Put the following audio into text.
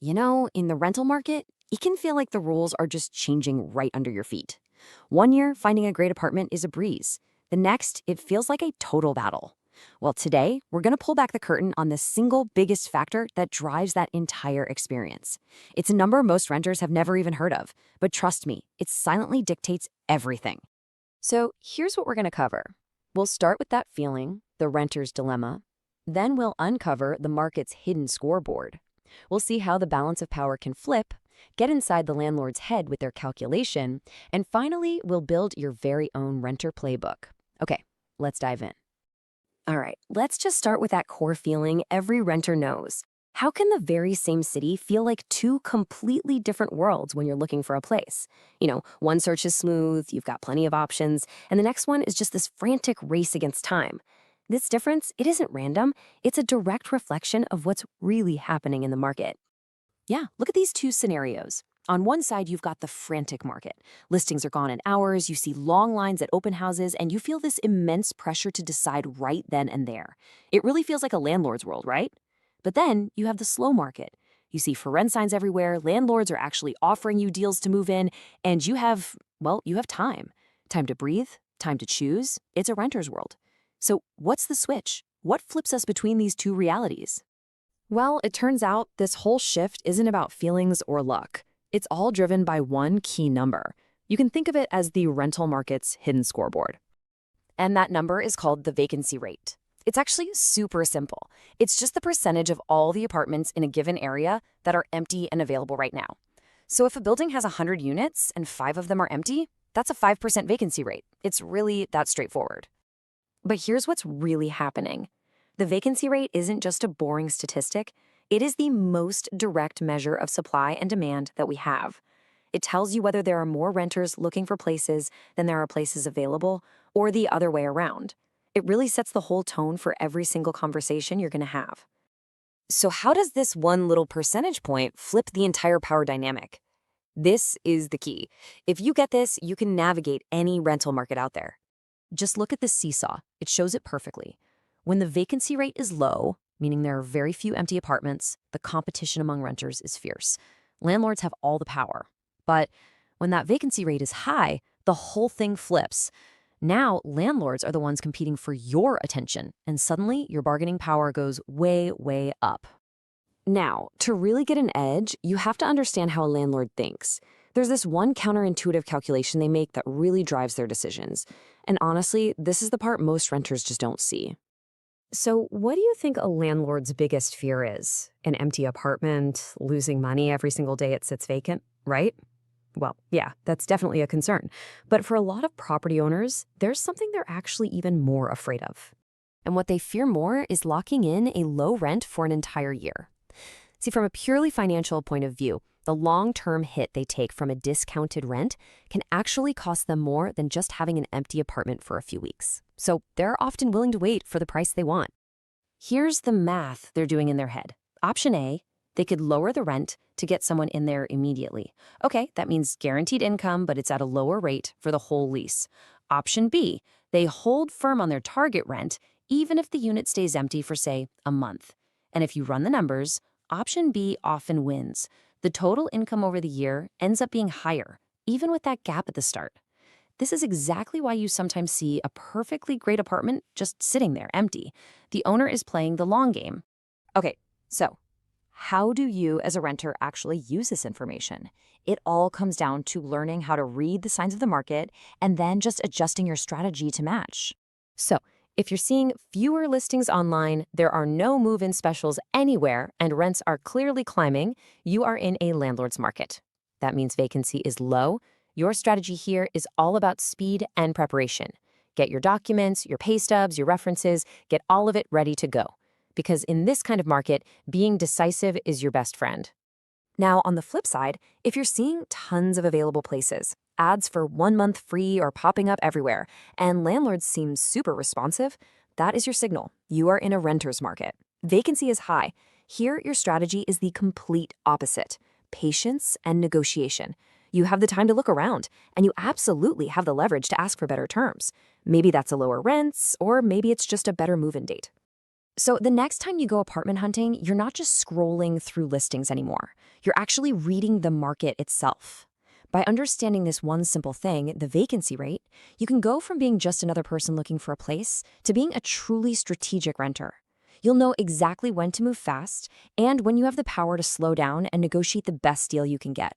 In the rental market, it can feel like the rules are just changing right under your feet. One year, finding a great apartment is a breeze. The next, it feels like a total battle. Well, today, we're going to pull back the curtain on the single biggest factor that drives that entire experience. It's a number most renters have never even heard of, but trust me, it silently dictates everything. So here's what we're going to cover. We'll start with that feeling, the renter's dilemma. Then we'll uncover the market's hidden scoreboard. We'll see how the balance of power can flip, get inside the landlord's head with their calculation, and finally, we'll build your very own renter playbook. Okay, let's dive in. All right, let's just start with that core feeling every renter knows. How can the very same city feel like two completely different worlds when you're looking for a place? One search is smooth, you've got plenty of options, and the next one is just this frantic race against time. This difference, it isn't random, it's a direct reflection of what's really happening in the market. Yeah, look at these two scenarios. On one side, you've got the frantic market. Listings are gone in hours, you see long lines at open houses, and you feel this immense pressure to decide right then and there. It really feels like a landlord's world, right? But then you have the slow market. You see for rent signs everywhere, landlords are actually offering you deals to move in, and you have time. Time to breathe, time to choose. It's a renter's world. So what's the switch? What flips us between these two realities? Well, it turns out this whole shift isn't about feelings or luck. It's all driven by one key number. You can think of it as the rental market's hidden scoreboard. And that number is called the vacancy rate. It's actually super simple. It's just the percentage of all the apartments in a given area that are empty and available right now. So if a building has 100 units and 5 of them are empty, that's a 5% vacancy rate. It's really that straightforward. But here's what's really happening. The vacancy rate isn't just a boring statistic. It is the most direct measure of supply and demand that we have. It tells you whether there are more renters looking for places than there are places available, or the other way around. It really sets the whole tone for every single conversation you're going to have. So how does this one little percentage point flip the entire power dynamic? This is the key. If you get this, you can navigate any rental market out there. Just look at this seesaw. It shows it perfectly. When the vacancy rate is low, meaning there are very few empty apartments, the competition among renters is fierce. Landlords have all the power. But when that vacancy rate is high, the whole thing flips. Now, landlords are the ones competing for your attention, and suddenly your bargaining power goes way, way up. Now, to really get an edge, you have to understand how a landlord thinks. There's this one counterintuitive calculation they make that really drives their decisions. And honestly, this is the part most renters just don't see. So what do you think a landlord's biggest fear is? An empty apartment, losing money every single day it sits vacant, right? Well, yeah, that's definitely a concern. But for a lot of property owners, there's something they're actually even more afraid of. And what they fear more is locking in a low rent for an entire year. See, from a purely financial point of view, the long-term hit they take from a discounted rent can actually cost them more than just having an empty apartment for a few weeks. So they're often willing to wait for the price they want. Here's the math they're doing in their head. Option A, they could lower the rent to get someone in there immediately. Okay, that means guaranteed income, but it's at a lower rate for the whole lease. Option B, they hold firm on their target rent, even if the unit stays empty for, say, a month. And if you run the numbers, option B often wins. The total income over the year ends up being higher, even with that gap at the start. This is exactly why you sometimes see a perfectly great apartment just sitting there empty. The owner is playing the long game. Okay, so how do you as a renter actually use this information? It all comes down to learning how to read the signs of the market and then just adjusting your strategy to match. So if you're seeing fewer listings online, there are no move-in specials anywhere, and rents are clearly climbing, you are in a landlord's market. That means vacancy is low. Your strategy here is all about speed and preparation. Get your documents, your pay stubs, your references, get all of it ready to go. Because in this kind of market, being decisive is your best friend. Now, on the flip side, if you're seeing tons of available places, ads for 1 month free are popping up everywhere, and landlords seem super responsive, that is your signal. You are in a renter's market. Vacancy is high. Here, your strategy is the complete opposite: patience and negotiation. You have the time to look around, and you absolutely have the leverage to ask for better terms. Maybe that's a lower rents, or maybe it's just a better move-in date. So the next time you go apartment hunting, you're not just scrolling through listings anymore. You're actually reading the market itself. By understanding this one simple thing, the vacancy rate, you can go from being just another person looking for a place to being a truly strategic renter. You'll know exactly when to move fast and when you have the power to slow down and negotiate the best deal you can get.